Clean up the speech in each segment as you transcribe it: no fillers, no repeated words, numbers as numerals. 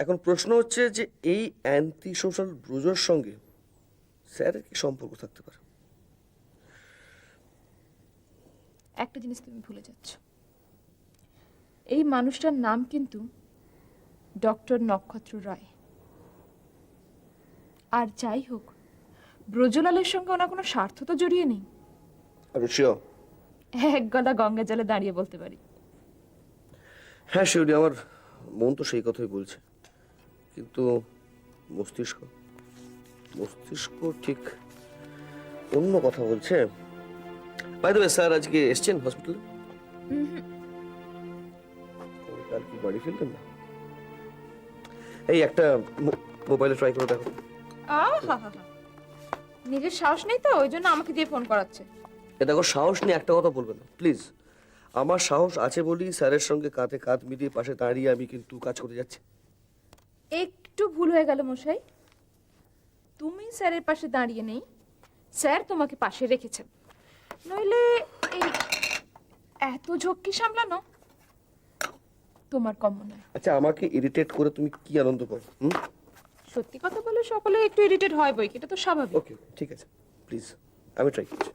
এখন প্রশ্ন হচ্ছে যে এই অ্যান্টি সোশ্যাল ব্রুজোর সঙ্গে স্যারের কি সম্পর্ক থাকতে পারে? একটা জিনিস তুমি ভুলে যাচ্ছ, এই মানুষটার নাম কিন্তু ডক্টর নক্ষত্র রায়। আর যাই হোক, ব্রজলালের সঙ্গে ওনার কোনো স্বার্থ তো জড়িয়ে নেই। আমি শিওর। এক গলা গঙ্গা জলে দাঁড়িয়ে বলতে পারি। হ্যাঁ শিউরি, আমার মন তো সেই কথাই বলছে, কিন্তু মস্তিষ্ক মস্তিষ্ক ঠিক অন্য কথা বলছে। বাই দ্য ওয়ে, স্যার আজকে এসছেন হসপিটালে? কাল কি বাড়ি ফিরলেন না? এই একটা মোবাইলে ট্রাই করে দেখো। নিজের সাহস নেই তো, ওই জন্য আমাকে দিয়ে ফোন করাচ্ছে। এ দেখো, সাহস নিয়ে একটা কথা বলবে না প্লিজ। আমার সাহস আছে বলেই স্যারের সঙ্গে কাঁধে কাঁধ মিলিয়ে পাশে দাঁড়িয়ে আমি কিন্তু কাজ করে যাচ্ছি। একটু ভুল হয়ে গেল মশাই, তুমি স্যারের পাশে দাঁড়িয়ে নেই, স্যার তোমাকে পাশে রেখেছেন। নইলে এই এত ঝক্কি সামলানো তোমার কম্য নয়। আচ্ছা, আমাকে ইরিটেট করে তুমি কি আনন্দ পাও? সত্যি কথা বলে সকলে একটু ইরিটেট হয় বই, এটা তো স্বাভাবিক। ওকে, ঠিক আছে, প্লিজ আমি ট্রাই করছি।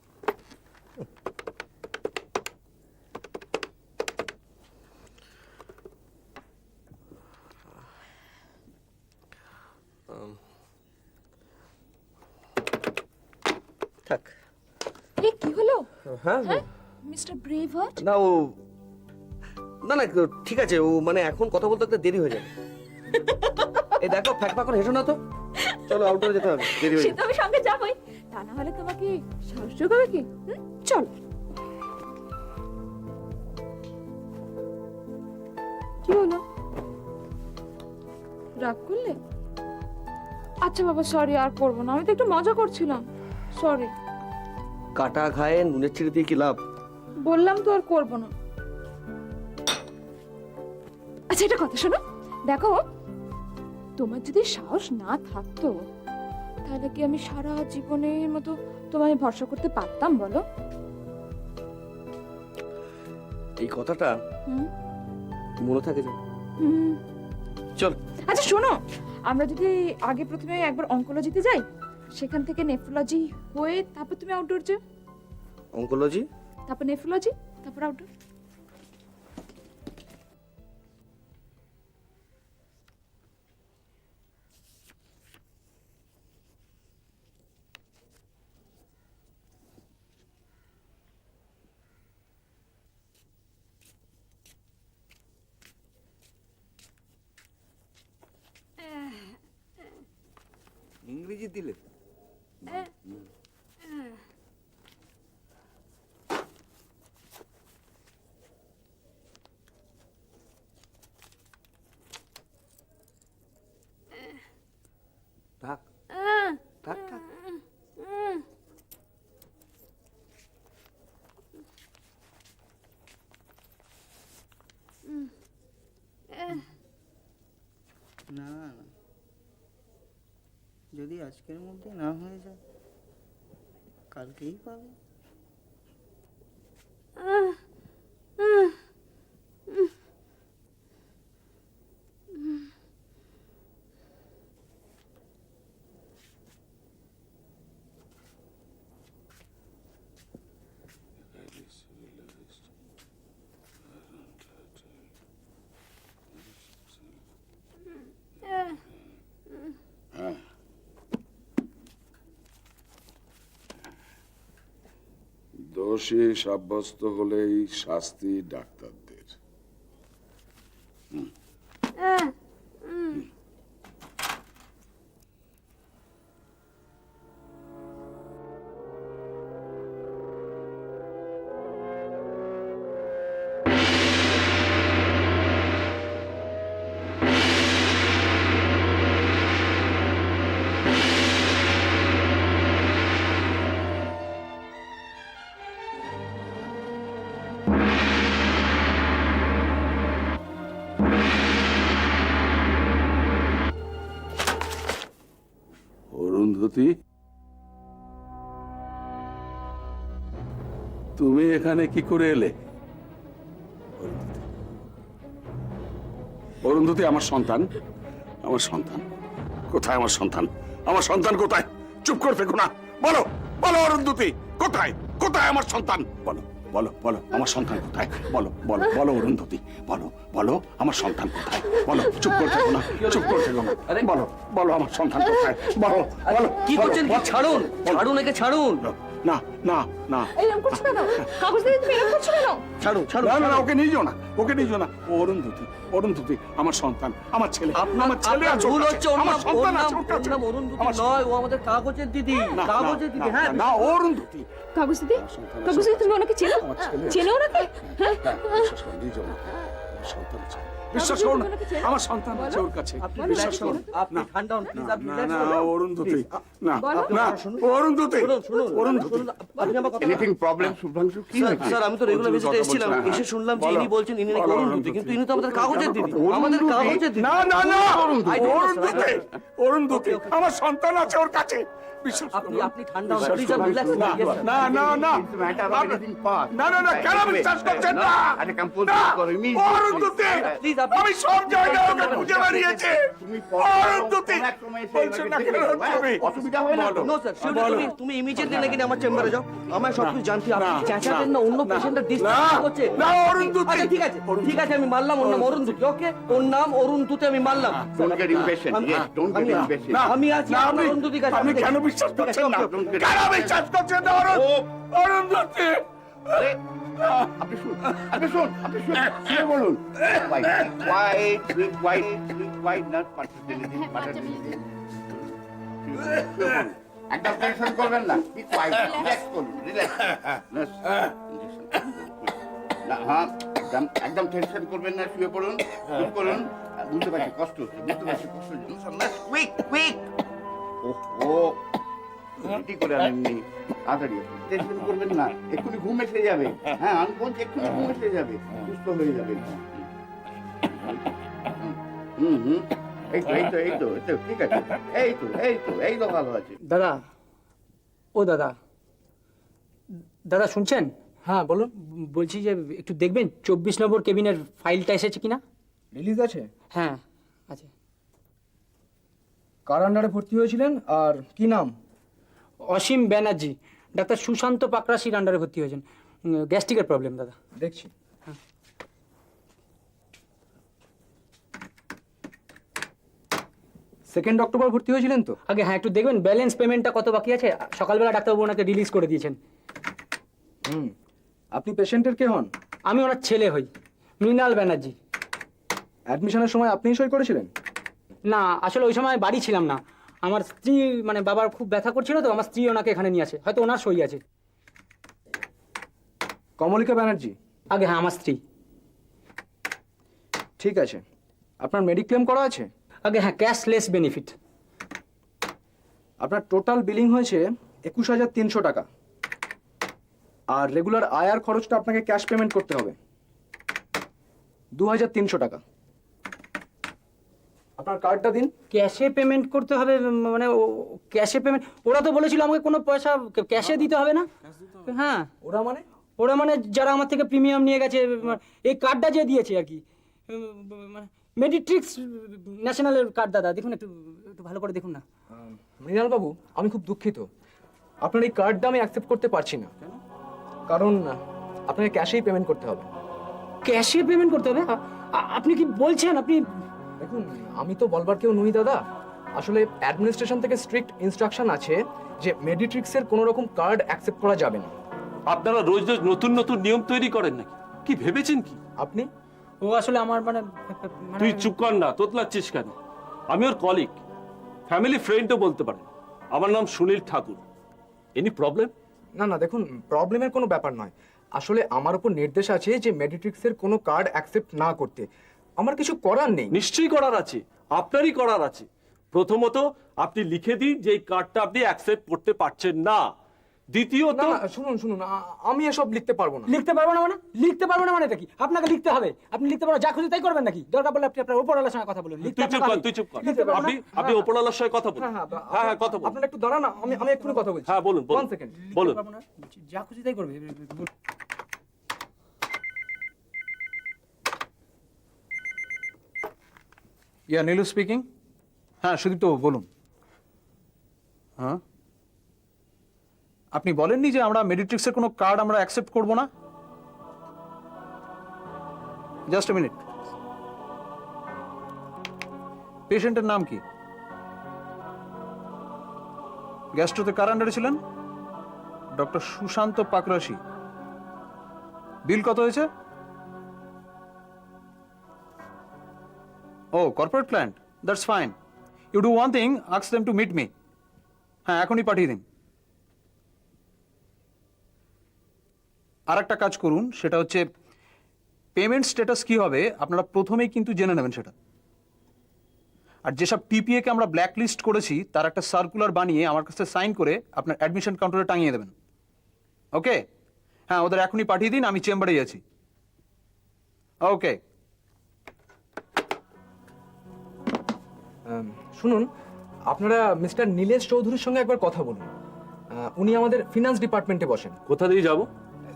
থাক। এ কি হলো? হ্যাঁ মিস্টার ব্রেভহার্ট? না, ও না না, ঠিক আছে, ও মানে এখন কথা বলতে একটা দেরি হয়ে যাবে। এই দেখো, ফ্যাক ফ্যাক করে হেসো না তো। চলো আউটডোরে যেতে হবে, দেরি হয়ে সে যাবে। তো আমি সঙ্গে যাবই, তা না হলে তোমাকে সাহস যোগাবে কি? চল। কি হলো, রাগ করলে? আচ্ছা বাবা, সরি, আর করবো না, আমি তো একটু মজা করছিলাম, সরি। কাটা ঘায়ে নুনের ছিঁড়ে দিয়ে কি লাভ? বললাম তো আর করবো না। আচ্ছা, এটা কথা শোনো, দেখো, তোমার যদি সাহস না থাকতো তাহলে কি আমি সারা জীবনের মতো তোমায় ভরসা করতে পারতাম বলো? এই কথাটা হুম মনে থাকে যেন। হুম। চল। আচ্ছা শোনো, আমরা যদি আগে প্রথমে একবার অঙ্কোলজিতে যাই, সেখান থেকে নেফ্রোলজি হয়ে তারপর তুমি আউটডোর যাও। অঙ্কোলজি, তারপর নেফ্রোলজি, তারপর আউটডোর। ইংরেজি দিলে? থাক থাক থাক। না না, যদি আজকের মধ্যে না হয়ে যায় কালকেই পাবে। দোষী সাব্যস্ত হলেই শাস্তি ডাক্তারদের। অরুন্ধতী, তুমি এখানে কি করে এলে? অরুন্ধতী আমার সন্তান, আমার সন্তান কোথায়? আমার সন্তান, আমার সন্তান কোথায়? চুপ করে থেকো না, বলো বলো অরুন্ধতী, কোথায় কোথায় আমার সন্তান? বলো বলো বলো আমার সন্তান কোথায়? বলো বলো বলো অরুন্ধতী, বলো বলো আমার সন্তান কোথায়? বলো, চুপ করে থেকো না, চুপ করে থেকো না, বলো বলো আমার সন্তান কোথায়? বলো বলো। কি করছেন? কি ছাড়ুন, ছাড়ুন একে, ছাড়ুন। না না না এরকম করছো কেন? কাগজ দিয়ে তুমি এরকম করছো কেন? ছাড়ুন, ছাড়ুন। না না না, ওকে নিয়ে যাও না, ওকে নিয়ে যাও না। ও অরুন্ধতী, অরুন্ধতী আমার সন্তান, আমার ছেলে, আমার ছেলে আছে ওর ভুল কাছে, হচ্ছে। ওর আমার নাম, সন্তান ওর আছে নাম, ওর কাছে। ওর নাম অরুন্ধতী আমার নয়, ও আমাদের কাগজের দিদি, না, কাগজের না, দিদি। না, হ্যাঁ, না, অরুন্ধতী কাগজ দিদি, সন্তান কাগজ দিদি, তুমি ওনাকে চেনো? আমার ছেলে। চেনো ওনাকে? হ্যাঁ? বিশ্বাস করো, নিয়ে যাও না, আমার সন্তান আছে, বিশ্বাস করো না, আমার সন্তান আছে ওর কাছে, আপনি বিশ্বাস করো। আপনি ঠান্ডা হন, প্লিজ, আপনি না relax না হন। অরুন্ধতী, না বলো। না অরুন্ধতী, শুনুন, শুনুন, অরুন্ধতী। শুনুন, আপনি আমার কথা এনিথিং প্রবলেম শুভ্রাংশু? কি স্যার, হয়েছে? স্যার, আমি তো রেগুলার ভিজিটে এসেছিলাম, এসে শুনলাম যে ইনি বলছেন ইনি নাকি অরুন্ধতী, কিন্তু ইনি তো আমাদের কাগজের দিদি, আমাদের কাগজের দিদি। না না না I don't know, Arundhati, sir. Arundhati আমার সন্তান আছে ওর কাছে, বিশ্বাস আপনি করো। আপনি ঠান্ডা হন, বিশ্বাস প্লিজ, করো। রিল্যাক্স না, হন। না না না It's a matter of anything past. না না না, কেন বিশ্বাস করছেন না? আরে compose না, করো, immediately. অরুন্ধতী, Please, আপনি- আমি সব জায়গায় ওকে খুঁজে বেরিয়েছি। তুমি অরুন্ধতী, কোনো এক সময় এসে বলছেন না কেন দেখে যাও, তুমি? অসুবিধা হয় না তো? নো স্যার, বলো। তুমি ইমিডিয়েটলি নাকি আমার চেম্বারে যাও, আমায় সবকিছু জানতে হবে। আপনি না, চেঁচাতেন না, অন্য পেশেন্টের না, ডিস্টার্ব করছে। না, অরুন্ধতী। আচ্ছা ঠিক আছে, ঠিক আছে, আমি মানলাম ওর নাম অরুন্ধতী, ওকে, ওর নাম অরুন্ধতী আমি মানলাম। Don't get impatient, আমি- yes, don't get আমি- impatient. না, আমি আছি না, আপনার আপনি- অরুন্ধতীর কাছে, আপনি আমি কেন দেখি। বিশ্বাস ঠিক আছে, করছেন না? ওকে, ওকে। কেন বিশ্বাস করছেন না অরুন্ধতী? আরে, আপনি শুন, আপনি শুন, আপনি শুন, শুনে বলুন। Quiet, quiet, not particularly, একদম টেনশন করবেন না, be quiet, relax করুন, relax. না, হ্যাঁ, একদম টেনশন করবেন না, শুয়ে পড়ুন, চুপ করুন। বুঝতে পারছি কষ্ট হচ্ছে, বুঝতে পারছি কষ্ট হচ্ছে। কুইক ওহো, ছুটি করে আনেননি, তাড়াতাড়ি টেনশন করবেন না, এক্ষুনি ঘুম এসে যাবে। হ্যাঁ, আমি বলছি এক্ষুনি ঘুম এসে যাবে, সুস্থ হয়ে যাবে। হুম, এই তো ঠিক আছে, এই তো ভালো আছে। দাদা, ও দাদা, দাদা শুনছেন? হ্যাঁ বলুন। বলছি যে একটু দেখবেন 24 নম্বর কেবিনের ফাইলটা এসেছে কিনা। রিলিজ আছে? হ্যাঁ আছে। কার আন্ডারে ভর্তি হয়েছিলেন আর কি নাম? অসীম ব্যানার্জি, ডাক্তার সুশান্ত পাকরাশির আন্ডারে ভর্তি হয়েছেন, গ্যাস্ট্রিকের প্রবলেম দাদা। দেখছি। সেকেন্ড অক্টোবর ভর্তি হয়েছিলেন তো? আগে হ্যাঁ একটু দেখবেন ব্যালেন্স পেমেন্টটা কত বাকি আছে। সকালবেলা ডাক্তারবাবু ওনাকে রিলিজ করে দিয়েছেন। হুম। আপনি পেশেন্টের কে হন? আমি ওনার ছেলে হই, মৃণাল ব্যানার্জি। অ্যাডমিশনের সময় আপনিই সই করেছিলেন? না, আসলে ওই সময় বাড়ি ছিলাম না। আমার স্ত্রী মানে বাবার খুব ব্যথা করছিল তো, আমার স্ত্রী ওনাকে এখানে নিয়ে আসে, হয়তো ওনার সই আছে। কমলিকা ব্যানার্জি? আগে হ্যাঁ আমার স্ত্রী। ঠিক আছে। আপনার মেডিক্লেম করা আছে? আগে হ্যাঁ ক্যাশলেস বেনিফিট। আপনার টোটাল বিলিং হয়েছে 21,300 টাকা। আর রেগুলার আয়ার খরচটা আপনাকে ক্যাশ পেমেন্ট করতে হবে 2,300 টাকা। আপনার কার্ডটা দিন। ক্যাশে পেমেন্ট করতে হবে মানে ক্যাশে পেমেন্ট? ওরা তো বলেছিল আমাকে কোনো পয়সা ক্যাশে দিতে হবে না। হ্যাঁ ওরা মানে যারা আমার থেকে প্রিমিয়াম নিয়ে গেছে, এই কার্ডটা যে দিয়েছে আর কি, মেডিট্রিক্স ন্যাশনালের কার্ড। দাদা দেখুন, একটু একটু ভালো করে দেখুন না। মৃণাল বাবু, আমি খুব দুঃখিত, আপনার এই কার্ডটা আমি অ্যাকসেপ্ট করতে পারছি না, কারণ আপনাকে ক্যাশেই পেমেন্ট করতে হবে। ক্যাশে পেমেন্ট করতে হবে? আপনি কি বলছেন? আপনি দেখুন, আমি তো বলবার কেউ নই দাদা। আসলে অ্যাডমিনিস্ট্রেশন থেকে স্ট্রিক্ট ইনস্ট্রাকশন আছে যে মেডিট্রিক্সের কোনো রকম কার্ড অ্যাকসেপ্ট করা যাবে না। আপনারা রোজ রোজ নতুন নতুন নিয়ম তৈরি করেন নাকি? কি ভেবেছেন কি? আপনি? ও আসলে আমার মানে তুই চুপ কর না, তোতলাচ্ছিস কেন? আমি ওর কলিগ, ফ্যামিলি ফ্রেন্ডও বলতে পারেন। আমার নাম সুনীল ঠাকুর। Any problem? না না, দেখুন, প্রবলেমের কোনো ব্যাপার নয়। আসলে আমার উপর নির্দেশ আছে যে মেডিট্রিক্সের কোনো কার্ড অ্যাকসেপ্ট না করতে। আমার কিছু করার নেই। নিশ্চয়ই করার আছে, আপনারই করার আছে। প্রথমত আপনি লিখে দিন যে এই কার্ডটা আপনি অ্যাকসেপ্ট করতে পারছেন না। দ্বিতীয়ত, না না, শুনুন, আমি এসব লিখতে পারবো না। লিখতে পারবো না মানে? লিখতে পারবো না মানে এটা কি? আপনাকে লিখতে হবে। আপনি লিখতে পারবেন, যা খুশি তাই করবেন নাকি? দরকার পড়লে আপনি আপনার উপরওয়ালার সঙ্গে কথা বলুন। তুই চুপ কর, তুই চুপ কর। আপনি ওপরওয়ালার সঙ্গে কথা বলুন। হ্যাঁ কথা বলুন। আপনারা একটু দাঁড়ান, আমি এক্ষুনি কথা বলছি। হ্যাঁ বলুন, One second. বলুন। যা খুশি তাই করবে। Yeah, Nilu speaking. হ্যাঁ সুদীপ্তবাবু বলুন। হ্যাঁ, আপনি বলেননি যে আমরা মেডিট্রিক্সের কোনো কার্ড আমরা অ্যাকসেপ্ট করব না? Just a minute. পেশেন্টের নাম কি? গ্যাস্ট্রোতে কার আন্ডারে ছিলেন? ডক্টর সুশান্ত পাকরাশি। বিল কত হয়েছে? Oh corporate client, that's fine. You do one thing, ask them to meet me. হ্যাঁ এখনই পাঠিয়ে দিন। আর একটা কাজ করুন, সেটা হচ্ছে পেমেন্ট স্ট্যাটাস কি হবে আপনারা প্রথমেই কিন্তু জেনে নেবেন সেটা। আর যেসব টিপিএ কে আমরা ব্ল্যাক লিস্ট করেছি তার একটা সার্কুলার বানিয়ে আমার কাছে সাইন করে আপনার অ্যাডমিশন কাউন্টারে টাঙিয়ে দেবেন। ওকে? হ্যাঁ ওদের এখনই পাঠিয়ে দিন, আমি চেম্বারেই আছি। ওকে। শুনুন, আপনারা মিস্টার নীলেশ চৌধুরীর সঙ্গে একবার কথা বলুন। উনি আমাদের ফিনান্স ডিপার্টমেন্টে বসেন। কোথা দিয়ে যাবো?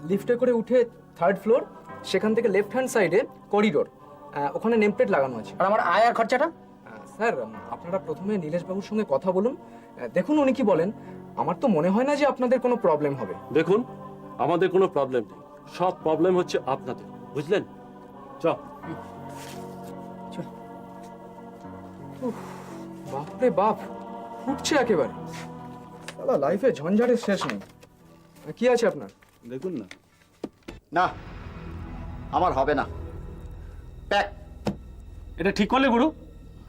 লিফটে করে উঠে 3rd ফ্লোর, সেখান থেকে লেফট হ্যান্ড সাইডে করিডোর, ওখানে নেম প্লেট লাগানো আছে। আর আমার আয় আর খরচাটা? স্যার, আপনারা প্রথমে নীলেশ বাবুর সঙ্গে কথা বলুন, দেখুন উনি কি বলেন। আমার তো মনে হয় না যে আপনাদের কোনো প্রবলেম হবে। দেখুন, আমাদের কোনো প্রবলেম নেই, সব প্রবলেম হচ্ছে আপনাদের, বুঝলেন? চল। বাপরে বাপ, ফুটছে একেবারে। সালা লাইফে ঝঞ্ঝাটের শেষ নেই। কি আছে আপনার? দেখুন না। না, আমার হবে না। প্যাক। এটা ঠিক করলে গুরু?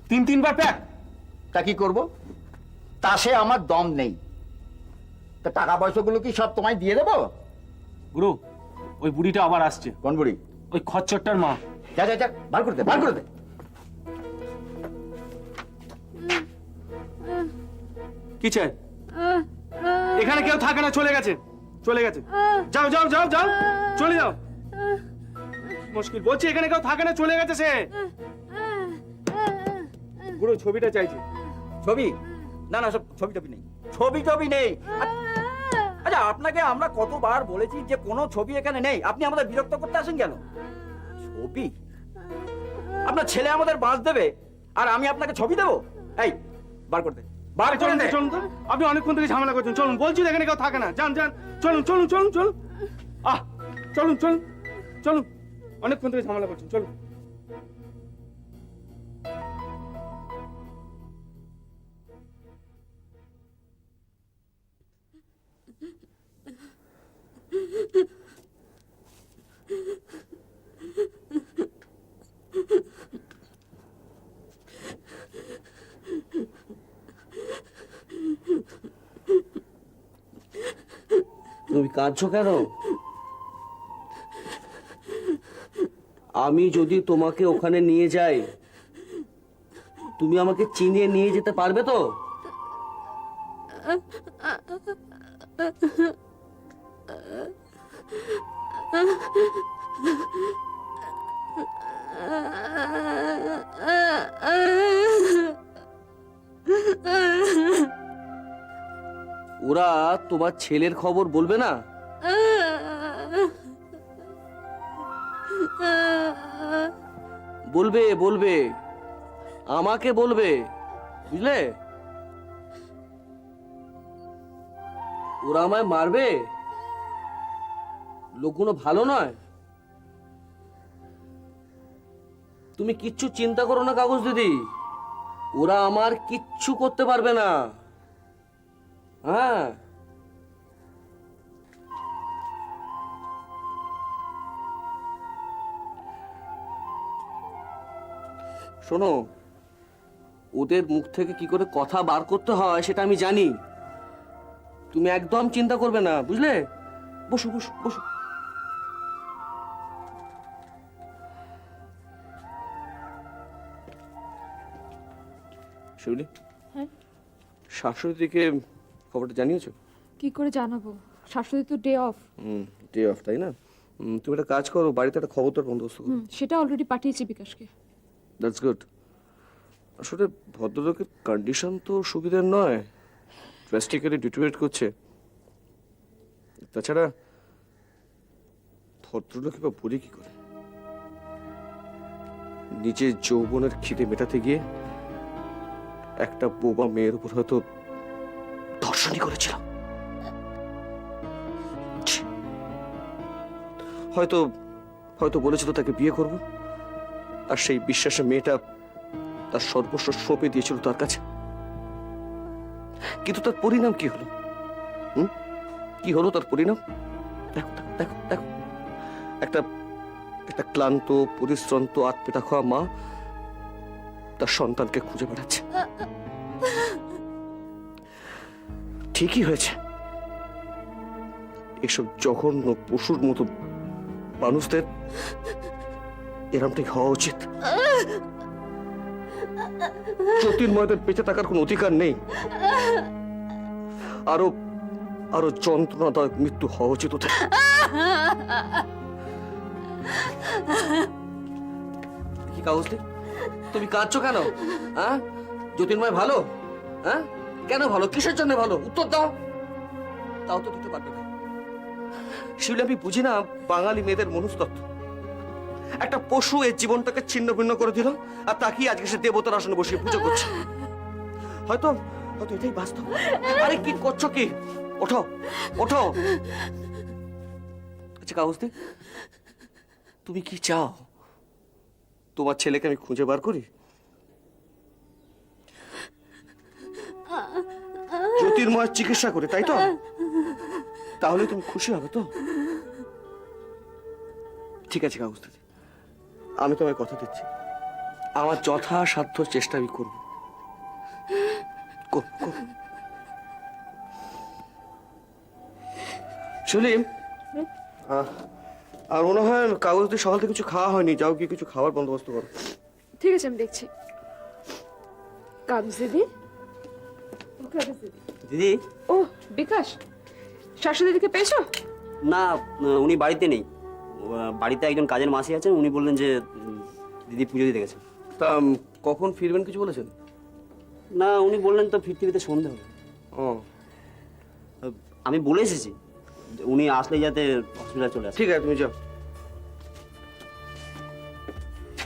3-3 বার প্যাক? তা কি করব? তাসে আমার দম নেই। তা টাকা পয়সাগুলো কি সব তোমায় দিয়ে দেবো? গুরু, ওই বুড়িটা আবার আসছে। কোন বুড়ি? ওই খচ্চরটার মা। যা যা যা, বার করে দে, বার করে দে। কি চাই? এখানে কেউ থাকে না, চলে গেছে, চলে গেছে। যাও যাও যাও যাও, চলে যাও। মুশকিল, বলছি এখানে কেউ থাকে না, চলে গেছে সে। গুরু, ছবিটা চাইছি। ছবি? না না, সব ছবি টবি নেই, ছবি টবি নেই। আচ্ছা, আপনাকে আমরা কতবার বলেছি যে কোনো ছবি এখানে নেই, আপনি আমাদের বিরক্ত করতে আসেন কেন? ছবি? আপনার ছেলে আমাদের বাঁশ দেবে আর আমি আপনাকে ছবি দেবো? এই বার করতে, বার করে দে। চলুন তো, আপনি অনেকক্ষণ থেকে ঝামেলা করছেন, চলুন। বলছি তো এখানে কেউ থাকে না, যান যান, চলুন চলুন চলুন চলুন। চলুন চলুন চলুন, অনেকক্ষণ থেকে ঝামেলা করছেন, চলুন। তুমি কাঁদছো কেন? আমি যদি তোমাকে ওখানে নিয়ে যাই, তুমি আমাকে চিনিয়ে নিয়ে যেতে পারবে তো? ওরা তোমার ছেলের খবর বলবে না? বলবে বলবে, আমাকে বলবে, বুঝলে? ওরা আমায় মারবে, লোকগুলো ভালো নয়। তুমি কিচ্ছু চিন্তা করো না কাগজ দিদি, ওরা আমার কিচ্ছু করতে পারবে না। হ্যাঁ, শোনো, ওদের মুখ থেকে কি করে কথা বার করতে হয় সেটা আমি জানি। তুমি একদম চিন্তা করবে না, বুঝলে? বসো বসো বসো। শিউলি, হ্যাঁ? শাশুড়িকে খবরটা জানিয়েছো? কি করে জানাবো, শাশুড়ি তো ডে অফ। ডে অফ, তাই না? তুমি একটা কাজ করো, বাড়িতে একটা খবর তোর বন্দোবস্ত করো। সেটা অলরেডি পাঠিয়েছি বিকাশকে। That's good. আসলে ভদ্রলোকের কন্ডিশন তো সুবিধার নয়, ড্রাস্টিক্যালি ডিটোরিয়েট করছে। তাছাড়া ভদ্রলোকে বা বলি কি করে? নিজের যৌবনের খিদে মেটাতে গিয়ে একটা বোবা মেয়ের উপর হয়তো ধর্ষণই করেছিলাম। ছি। হয়তো হয়তো বলেছিল তাকে বিয়ে করব, আর সেই বিশ্বাসে মেয়েটা তার সর্বস্ব সঁপে দিয়েছিল তার কাছে। কিন্তু তার পরিণাম কি হলো? কি হলো তার পরিণাম? দেখো দেখো দেখো, একটা একটা ক্লান্ত, পরিশ্রান্ত, আত্মেতা খাওয়া মা তার সন্তানকে খুঁজে বেড়াচ্ছে। ঠিকই হয়েছে, এসব জঘন্য পশুর মতো মানুষদের এরমটাই হওয়া উচিত। জ্যোতির্ময়দের বেঁচে থাকার কোনো অধিকার নেই। আরো আরো যন্ত্রণাদায়ক মৃত্যু হওয়া উচিত ওদের। কি কাগজটি, তুমি কাঁদছো কেন? হ্যাঁ, জ্যোতির্ময় ভালো? হ্যাঁ, কেন ভালো? কিসের জন্য ভালো? উত্তর দাও। তাও তো দিতে পারবে না। শিবলি, আমি বুঝি না বাঙালি মেয়েদের মনস্তত্ত্ব। একটা পশু এর জীবনটাকে ছিন্ন ভিন্ন করে দিল, আর তাকেই আজকে সে দেবতার আসনে বসিয়ে পুজো করছে। হয়তো হয়তো এটাই বাস্তব। আরে কি করছো কি? ওঠো ওঠো। আচ্ছা কাগজটি, তুমি কি চাও? তোমার ছেলেকে আমি খুঁজে বার করি? জ্যোতির্ময়ের চিকিৎসা করে, তাই তো? তাহলে তুমি খুশি হবে তো? ঠিক আছে কাগজটি, আমি তোমায় কথা দিচ্ছি, আমার যথাসাধ্য চেষ্টা আমি করব। সেলিম, আর মনে হয় কাগজ দিয়ে সকাল থেকে কিছু খাওয়া হয়নি, যাও গিয়ে কিছু খাওয়ার বন্দোবস্ত করো। ঠিক আছে, আমি দেখছি। কাগজ দিদি, দিদি। ও বিকাশ, শাশুড়ি দিদিকে পেয়েছো? না, উনি বাড়িতে নেই। বাড়িতে একজন কাজের মাসি আছেন, উনি বললেন যে দিদি পুজো দিতে গেছেন। তা কখন ফিরবেন কিছু বলেছেন? না, উনি বললেন তো ফিরতে ফিরতে সন্ধে হবে। ও, আমি বলে এসেছি উনি আসলে যাতে হসপিটাল চলে আসে। ঠিক আছে, তুমি যাও।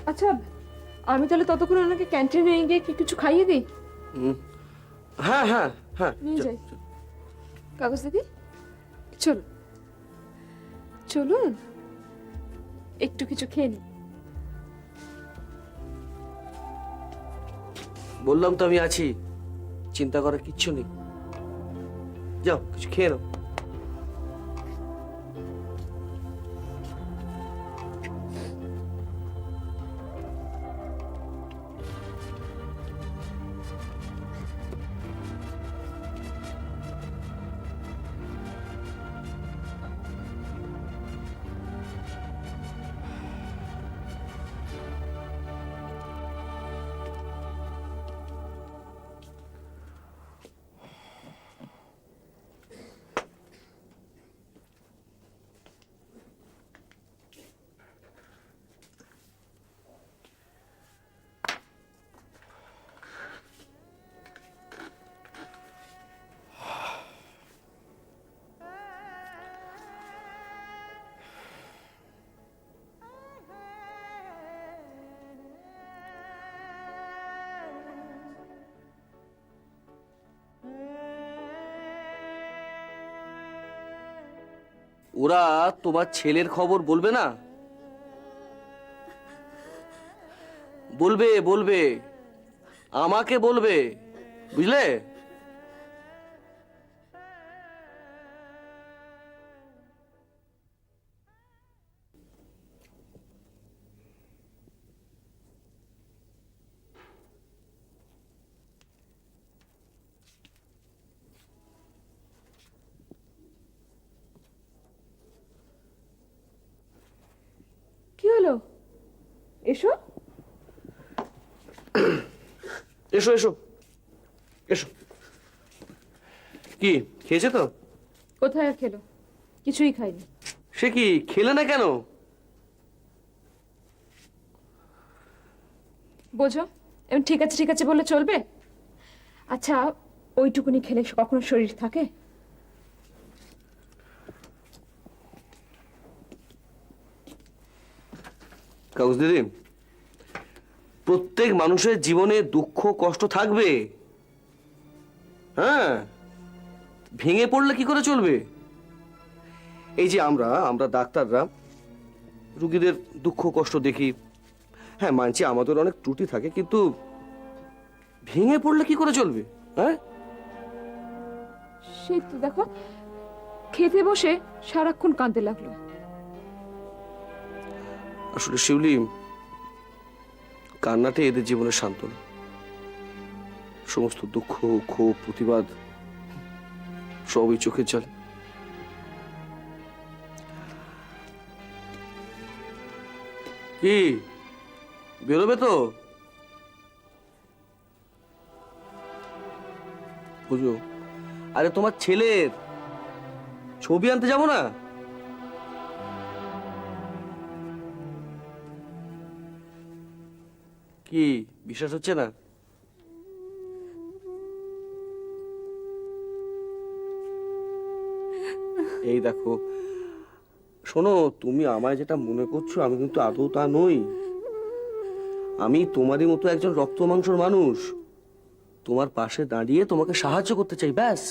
আচ্ছা, আমি তাহলে ততক্ষণ ওনাকে ক্যান্টিনে গিয়ে কি কিছু খাইয়ে দিই? হ্যাঁ হ্যাঁ হ্যাঁ, নিয়ে যাও, যাই। যাও। কাগজ দিদি, চলুন চলুন, একটু কিছু খেয়ে নিই। বললাম তো আমি আছি, চিন্তা করার কিচ্ছু নেই। যাও কিছু খেয়ে নাও। ওরা তোমার ছেলের খবর বলবে না? বলবে বলবে, আমাকে বলবে, বুঝলে? কি হলো? এসো এসো এসো এসো। কি খেয়েছে তো? কোথায় আর খেলো? কিছুই খাইনি। সে কি, খেলে না কেন? বোঝো, এমন ঠিক আছে বলে চলবে? আচ্ছা, ওইটুকুনি খেলে কখনো শরীর থাকে? কাগজ দিদি, প্রত্যেক মানুষের জীবনে দুঃখ কষ্ট থাকবে। হ্যাঁ, ভেঙে পড়লে কি করে চলবে? এই যে আমরা ডাক্তাররা রুগীদের দুঃখ কষ্ট দেখি, হ্যাঁ মানছি আমাদের অনেক ত্রুটি থাকে, কিন্তু ভেঙে পড়লে কি করে চলবে? হ্যাঁ, সে তো দেখো, খেতে বসে সারাক্ষণ কাঁদতে লাগলো। আসলে শিউলি, কান্নাতে এদের জীবনের সান্ত্বনা। সমস্ত দুঃখ, ক্ষোভ, প্রতিবাদ সবই চোখের জলে। কি বেরোবে তো? বুঝো, আরে তোমার ছেলের ছবি আনতে যাবো না? কি বিশ্বাস হচ্ছে না? এই দেখো শোনো, তুমি আমায় যেটা মনে করছো আমি কিন্তু আদৌ তা নই। আমি তোমারই মতো একজন রক্ত মাংসর মানুষ, তোমার পাশে দাঁড়িয়ে তোমাকে সাহায্য করতে চাই, ব্যাস।